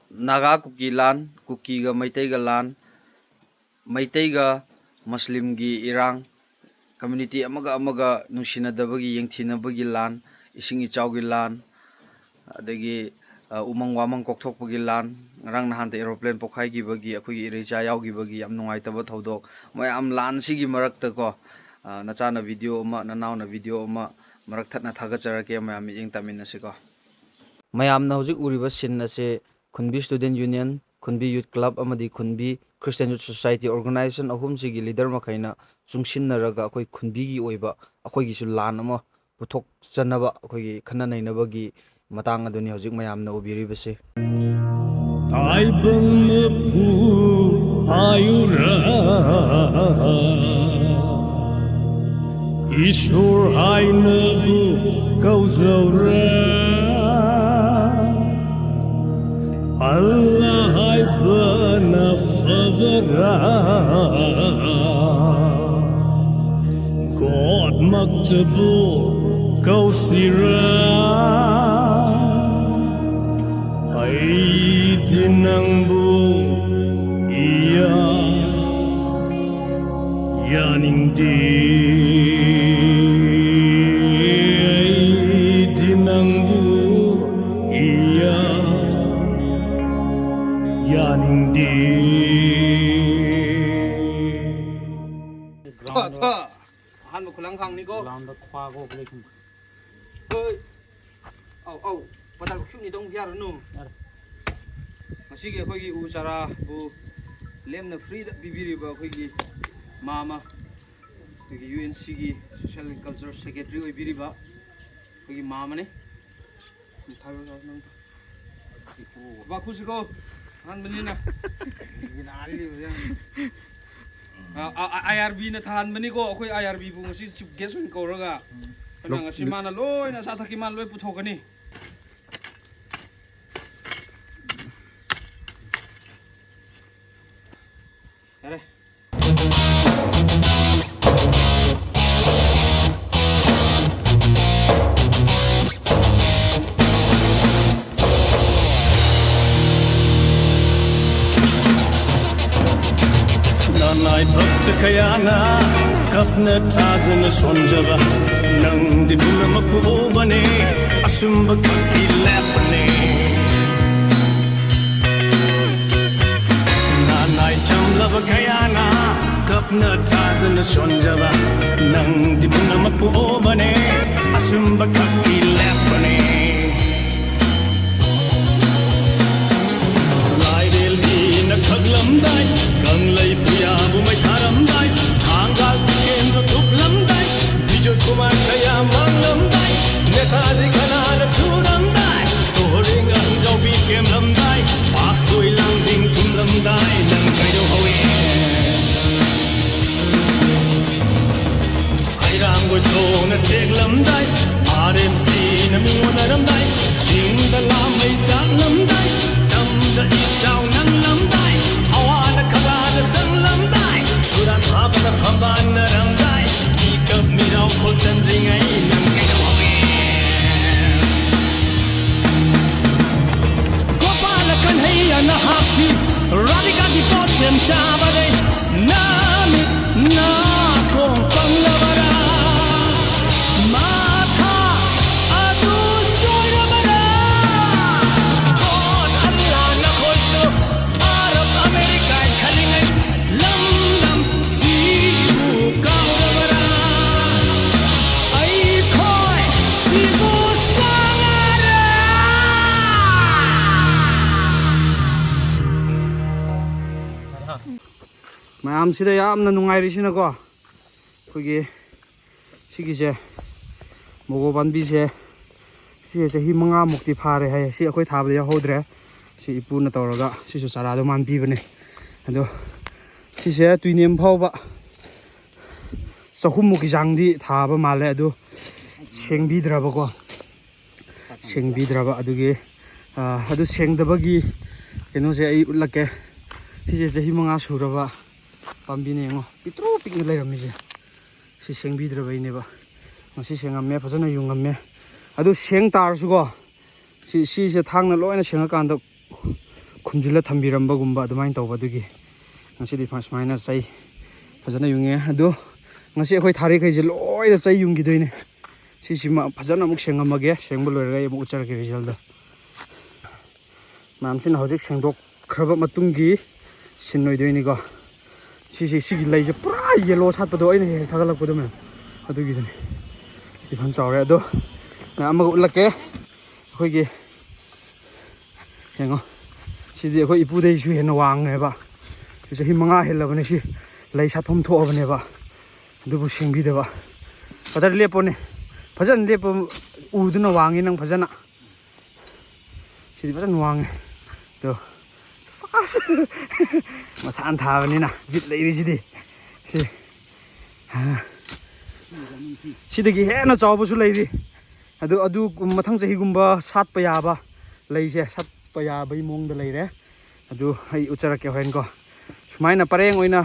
Naga kuki lan, kuki ga maitai ga lan, maitai ga Muslim gi irang, community amaga nungsinadabagi yengthinabagi lan, ising ichawgi lan, adagi umang wamang kokthokpagi lan, ngarang nahanta aeroplane pokhaigibagi akhoi irecha yawgibagi yam nungaitaba thodok mayam lan sigi marakta ko nachana video ama nanauna video ama marak thatna thagacharake mayam yeng taminase ko mayamna hojik uriba sin ase Khunbi Student Union, Khunbi Youth Club amadi Khunbi Christian Youth Society Organization ahum sigi leader makhaina chungsinnaraga akhoi Khunbi gi oiba akhoi gi su lan ama puthok chanaba akhoi gi khana nainabagi matang aduni hojik mayamna ubiribase Taibang mapu ayura Ishur ainabu kauzawra Allah hai bana fadara God maktabu kausira ai dinangbu iya yaning di dinangbu iya yaning di han mo kulang khang ni ko làm được khoa vô cái này ơi au bắt đầu khung ni dong bia rồi nu masih khoi gi u chara bu lem na free da bibiri ba khoi gi mama khoi gi UNC gi social and culture secretary oi biri ba khoi gi mama ne tharo sa nang ba khusi ko han bani na ginari ba IRB na thahan bani ko akhoi IRB bu ngasi chief guest un ko raga nang ngasi mana loi na sa thaki man loi puthokani Are Nanai bhakta kayana kapna thazana sonjaba nang di bunamakpu bane asumba kakki lapne nanai chamlaba kayana kapna thazana sonjaba nang di bunamakpu bane asumba kakki lapne laidel di na khaglamdai kanglai puya bu mai tharamdai hangal kendra thuplamdai bijoy kumar kaya manglamdai netaji khana na churamdai toring ang jawbi kemlamdai pasoi langjing tumlamdai nang kaido hawi airang go chona teglamdai RMC na mingonaramdai jingda lamai changlamdai namda ichau nanglamdai awana kagada sanglamdai churan hapna phamban naramdai ikap mirau khol chandringai nam kaido hawi gopala kanhaiya na hapchi radika di pochem chabade nami na ko panglabara matha adu soirabara god allah na khoisu arab america khalingai lam lam sibu kaurabara ai khoi sibu sangara mayam sida yamna nungai risina ko khoi sigise mogo banbi se si hi manga mukti phare hai si akhoi thabda ya hodre si ipuna tawraga si su chara do man bi bane ado si se tuinem phawba sahum muki jangdi thaba male ado sengbi draba ko sengbi draba adugi adu sengdabagi keno se ai ullake si hi manga suraba pambi ne ngo pitro pikna lairamni je si sengbi draba ineba ngasi sengamme phajana yungamme adu seng tar su ko si se thangna loina senga kanda ꯈꯨꯝꯖꯤꯜꯂ ꯊꯝꯕꯤꯔꯝꯕꯒꯨꯝꯕ ꯑꯗꯨꯃꯥꯏꯅ ꯇꯧꯕ ꯑꯗꯨꯒꯤ ꯉꯁꯤꯗꯤ ꯁꯨꯃꯥꯏꯅ ꯆꯩ ꯐꯖꯅ ꯌꯨꯡꯉꯦ ꯑꯗꯣ ꯉꯁꯤ ꯑꯩꯈꯣꯏ ꯊꯥꯔꯤꯈꯩꯁꯦ ꯂꯣꯏꯅ ꯆꯩ ꯌꯨꯡꯈꯤꯗꯣꯏꯅꯦ ꯁꯤꯁꯤꯃ ꯐꯖꯅ ꯑꯃꯨꯛ ꯁꯦꯡꯉꯝꯃꯒꯦ ꯁꯦꯡꯕ ꯂꯣꯏꯔꯒ ꯑꯩ ꯑꯃꯨꯛ ꯎꯠꯆꯔꯛꯀꯦ ꯔꯤꯖꯜꯗ ꯃꯌꯥꯝꯁꯤꯅ ꯍꯧꯖꯤꯛ ꯁꯦꯡꯗꯣꯛꯈ꯭ꯔꯕ ꯃꯇꯨꯡꯒꯤ ꯁꯤꯟ ꯑꯣꯏꯗꯣꯏꯅꯤꯀꯣ ꯁꯤꯒꯤ ꯂꯩꯁꯦ ꯄꯨꯔꯥ ꯌꯦꯜꯂꯣ ꯁꯥꯠꯄꯗꯣ ꯑꯩꯅ ꯍꯦꯛ ꯊꯥꯒꯠꯂꯛꯄꯗꯣ ꯃꯌꯥꯝ ꯑꯗꯨꯒꯤꯗꯨꯅꯤ ꯁꯤꯗꯤ ꯐꯖꯅ ꯆꯥꯎꯔꯦ ꯑꯗꯣ ꯃꯌꯥꯝ ꯑꯃꯒ ꯎꯠꯂꯛꯀꯦ ꯑꯩꯈꯣꯏꯒꯤ ꯌꯦꯡꯉꯣ ꯁꯤꯗꯤ ꯑꯩꯈꯣꯏ ꯏꯄꯨꯗꯩꯁꯨ ꯍꯦꯟꯅ ꯋꯥꯡꯉꯦꯕ ꯆꯍꯤ 5 ꯍꯦꯜꯂꯕꯅꯦ ꯁꯤ ꯂꯩ ꯁꯥꯠꯐꯝ ꯊꯣꯛꯑꯕꯅꯦꯕ ꯑꯗꯨꯕꯨ ꯁꯦꯡꯕꯤꯗꯕ ꯐꯖꯅ ꯂꯦꯞꯄꯣꯅꯦ ꯐꯖꯅ ꯂꯦꯞꯄ ꯎꯗꯨꯅ ꯋꯥꯡꯉꯤ ꯅꯪ ꯐꯖꯅ ꯁꯤꯗꯤ ꯐꯖꯅ ꯋꯥꯡꯉꯦ ꯑꯗꯣ ꯃꯁꯥꯅ ꯊꯥꯕꯅꯤꯅ ꯕꯤꯠ ꯂꯩꯔꯤꯁꯤꯗꯤ ꯁꯤꯗꯒꯤ ꯍꯦꯟꯅ ꯆꯥꯎꯕꯁꯨ ꯂꯩꯔꯤ ꯑꯗꯨ ꯃꯊꯪ ꯆꯍꯤꯒꯨꯝꯕ ꯁꯥꯠꯄ ꯌꯥꯕ ꯂꯩꯁꯦ ꯁꯥꯠꯄ ꯌꯥꯕꯒꯤ ꯃꯑꯣꯡꯗ ꯂꯩꯔꯦ ꯑꯗꯨ ꯑꯩ ꯎꯠꯆꯔꯛꯀꯦ ꯍꯣꯔꯦꯟꯀꯣ ꯁꯨꯃꯥꯏꯅ ꯄꯔꯦꯡ ꯑꯣꯏꯅ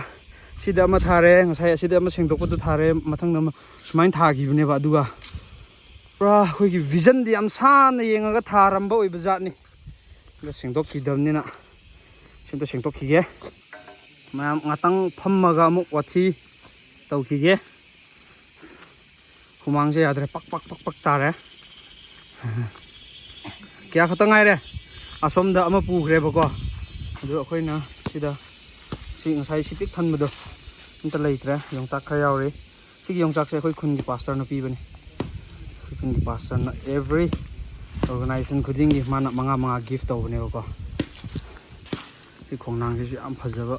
ꯁꯤꯗ ꯑꯃ ꯊꯥꯔꯦ ꯉꯁꯥꯏ ꯑꯁꯤꯗ ꯑꯃ ꯁꯦꯡꯗꯣꯛꯄꯗ ꯊꯥꯔꯦ ꯃꯊꯪꯗ ꯑꯃ ꯁꯨꯃꯥꯏꯅ ꯊꯥꯈꯤꯕꯅꯦꯕ ꯑꯗꯨꯒ ꯄꯨꯔꯥ ꯑꯩꯈꯣꯏꯒꯤ ꯚꯤꯖꯟꯗꯤ ꯌꯥꯝ ꯁꯥꯟꯅ ꯌꯦꯡꯉꯒ ꯊꯥꯔꯝꯕ ꯑꯣꯏꯕ ꯖꯥꯠꯅꯤ ꯑꯗ ꯁꯦꯡꯗꯣꯛꯈꯤꯗꯕꯅꯤꯅ ꯁꯤꯝꯇ ꯁꯦꯡꯗꯣꯛꯈꯤꯒꯦ ꯃꯌꯥꯝ ꯉꯥꯛꯇꯪ ꯐꯝꯃꯒ ꯑꯃꯨꯛ ꯋꯥꯊꯤ ꯇꯧꯈꯤꯒꯦ ꯍꯨꯃꯥꯡꯁꯦ ꯌꯥꯗ꯭ꯔꯦ ꯄꯛ ꯇꯥꯔꯦ ꯀꯌꯥ ꯈꯛꯇꯪ ꯉꯥꯏꯔꯦ ꯑꯁꯣꯝꯗ ꯑꯃ ꯄꯨꯈ꯭ꯔꯦꯕꯀꯣ ꯑꯗꯨ ꯑꯩꯈꯣꯏꯅ ꯁꯤꯗ ꯁꯤ ꯉꯁꯥꯏ ꯁꯤ ꯄꯤꯛ ꯊꯟꯕꯗꯣ ꯑꯝꯇ ꯂꯩꯇ꯭ꯔꯦ ꯌꯣꯡꯆꯥꯛ ꯈꯔ ꯌꯥꯎꯔꯤ ꯁꯤꯒꯤ ꯌꯣꯡꯆꯥꯛꯁꯦ ꯑꯩꯈꯣꯏ ꯈꯨꯟꯒꯤ ꯄꯥꯁꯇꯔꯅ ꯄꯤꯕꯅꯤ ꯑꯩꯈꯣꯏ ꯈꯨꯟꯒꯤ ꯄꯥꯁꯇꯔꯅ ꯑꯦꯚ꯭ꯔꯤ ꯑꯣꯔꯒꯅꯥꯏꯖꯦꯁꯟ ꯈꯨꯗꯤꯡꯒꯤ ꯃꯥꯅ 5 ꯒꯤꯐ ꯇꯧꯕꯅꯦꯕꯀꯣ ꯁꯤ ꯈꯣꯡꯅꯥꯡꯁꯤꯁꯨ ꯌꯥꯝ ꯐꯖꯕ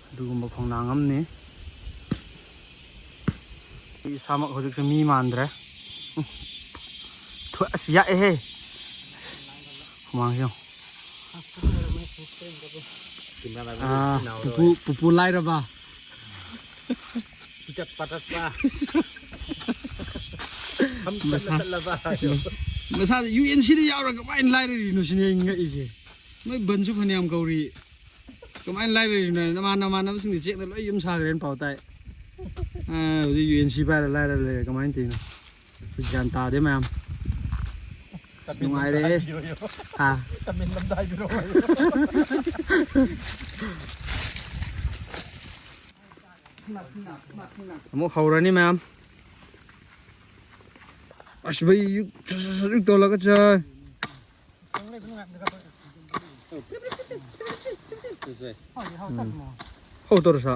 ꯑꯗꯨꯒꯨꯝꯕ ꯈꯣꯡꯅꯥꯡ ꯑꯃꯅꯤ ꯑꯩ ꯏꯁꯥꯃꯛ ꯍꯧꯖꯤꯛꯁꯦ ꯃꯤ ꯃꯥꯟꯗ꯭ꯔꯦ ꯑꯁ ꯌꯥꯛꯑꯦꯍꯦ ꯍꯨꯃꯥꯡꯁꯦ ꯄꯨꯄꯨ ꯂꯥꯏꯔꯕ ꯃꯁꯥꯗ UNCꯗ ꯌꯥꯎꯔꯒ ꯀꯃꯥꯏꯅ ꯂꯥꯏꯔꯔꯤꯅꯣ ꯁꯤꯅꯦ ꯑꯩ ꯉꯛꯏꯁꯦ ꯅꯣꯏ ꯕꯟꯁꯨ ꯐꯅꯌꯥꯝ ꯀꯧꯔꯤ ꯀꯃꯥꯏꯅ ꯂꯥꯏꯔꯔꯤꯅꯣ ꯅꯃꯥꯟꯅꯕꯁꯤꯡꯗꯤ ꯆꯦꯛꯅ ꯂꯣꯏ ꯌꯨꯝ ꯁꯥꯈ꯭ꯔꯦꯅ ꯄꯥꯎ ꯇꯥꯏ ꯍꯧꯖꯤꯛ UNC ꯄꯥꯏꯔ ꯂꯥꯏꯔ ꯂꯩꯔꯦ ꯀꯃꯥꯏꯅ ꯇꯧꯔꯤꯅꯣ ꯒ꯭ꯌꯥꯟ ꯇꯥꯗꯦ ꯃꯌꯥꯝ ꯅꯨꯡꯉꯥꯏꯔꯦ ꯑꯃꯨꯛ ꯍꯧꯔꯅꯤ ꯃꯌꯥꯝ ꯑꯁ ꯚꯩ ꯌꯨꯛ ꯇꯣꯜꯂꯒ ꯆꯥꯏ ꯍꯧ ꯇꯧꯔꯁꯥ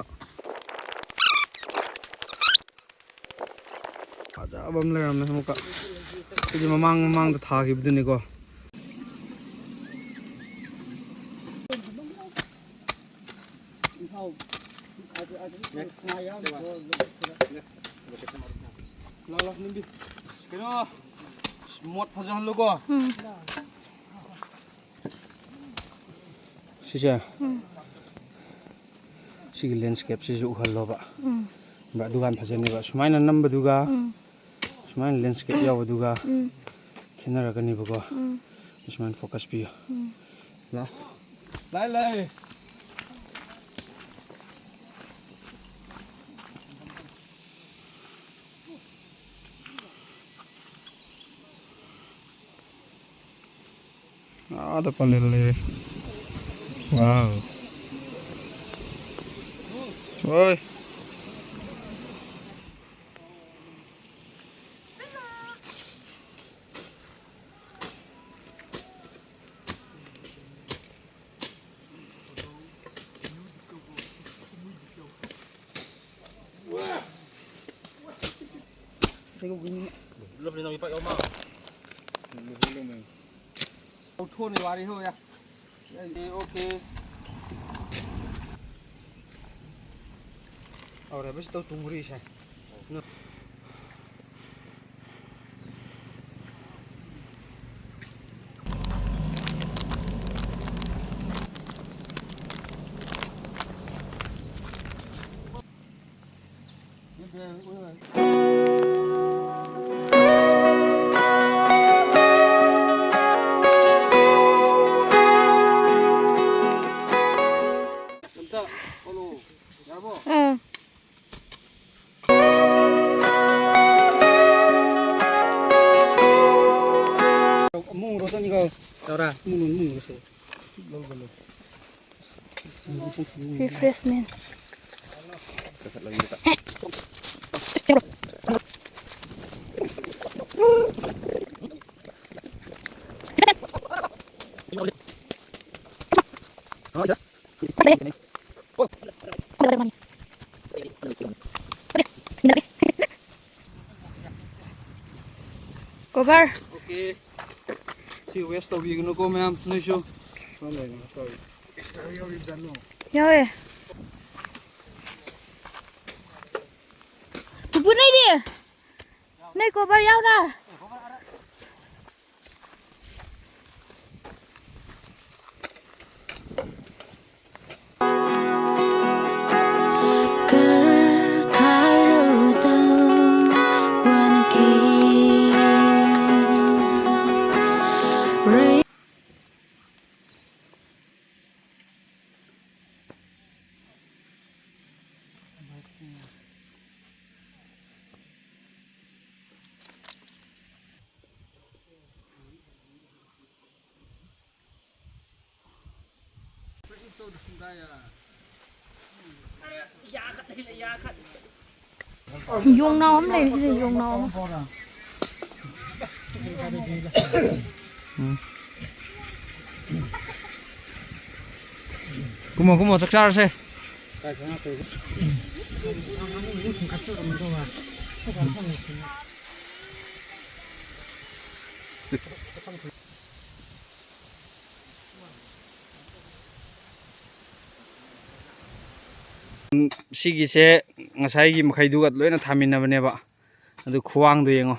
ꯐꯖꯕ ꯑꯃ ꯂꯩꯔꯝꯃꯦ ꯑꯃꯨꯛꯀ ꯁꯤꯗꯤ ꯃꯃꯥꯡꯗ ꯊꯥꯈꯤꯕꯗꯨꯅꯤꯀꯣ keno smooth fajahalloko sise sigi landscape sisu uhalloba ba dugan fajaniba sumaina nambaduga sumaina landscape yawaduga khenaragani bago sumaina focus piyo la lai ada palele wow oi Tengok bunyi. Belum dia nak lipat kat rumah. Belum. Thua ni wari ho ya. Okey. Ahora habis tahu tunggu saya. Refreshment. Cover. Okay. Si West tawigin ko ma'am tunisyo. Extra yaw ibsan no. Yawe. Bubun này đi. Này cover yaw ra. Dùng nóm này thì dùng nóm. 구멍 싹 세. 시기세 ngasaigi makhaiduga loina thaminabneba adu khuwang du yengo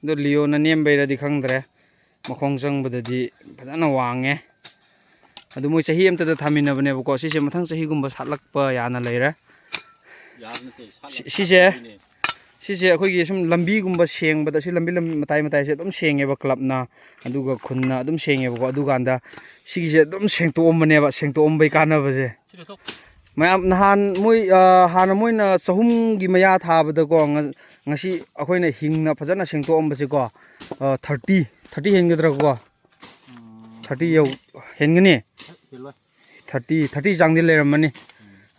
do liona nembeira di khangdre makhong changbadadi phajana wange adu moi sahi amta da thaminabneba ko sise mathang sahi gumba satlakpa yana leire sise akhoi sum lambi gumba sengbada si lambi matai se dum sengeba club na aduga khunna dum sengeba ko aduganda sigise dum sengtombaneba sengtombai kanabaje mayam nahan moi hana moina sahumgi maya thabada ko ngasi akoina hingna phajana sengtombase ko 30 hengadra ko 30 yo hengani 30 jangdi leramani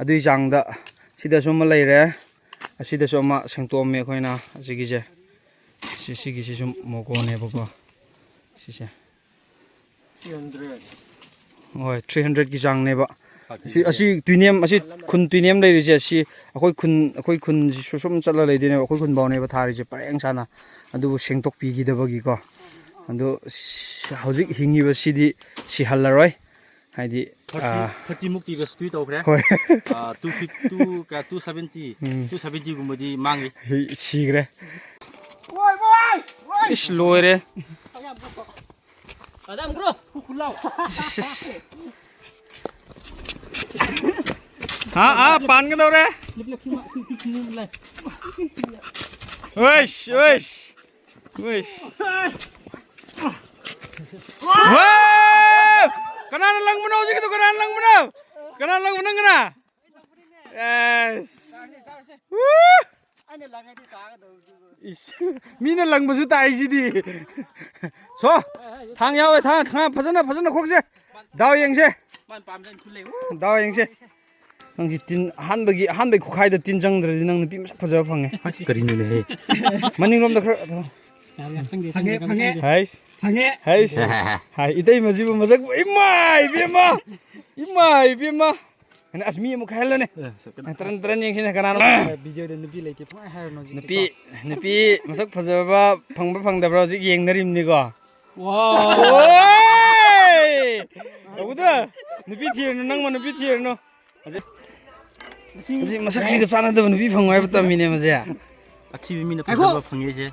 adui jangda sida soma leire asida soma sengtomme akoina sigije sigise sum mogone bako sise 300 oi 300 ki jang ne ba asi tuiniam asi khun tuiniam lai ri si akoi khun sum chala lai dine akoi khun baune ba thari je pareng sana adu sengtok pi gi dabagi ko adu hojik hingi ba sidi si halaroi haidi 30 mukti ga squeeze tawkhre 252 ka 270 gumadi mangi sigre is loire adam bro khulaw ha pan cái đâu đấy ui wow kanan lang mana sih gitu kanan lang mana kena yes mina lang basu tai sih di so thang yaw thang phajana khok se daw yang se daw yang se nangsi tin hanbagi khokhai da tin jangdra di nang nupi masak phajaba phange karinu le maning rom da khra phange hai idai majibu masak imai bima ana asmi mu khailo ne tran yang sine kana video de nupi leke phai hair no nupi masak phajaba phangda bro ji yeng narim ni ko wow abuda nupi thir no nang ma nupi thir no Aji masak sih kesana tuh nupi phangwai betul mini mas ya. aktivi mina phajaba phangye je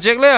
Check le.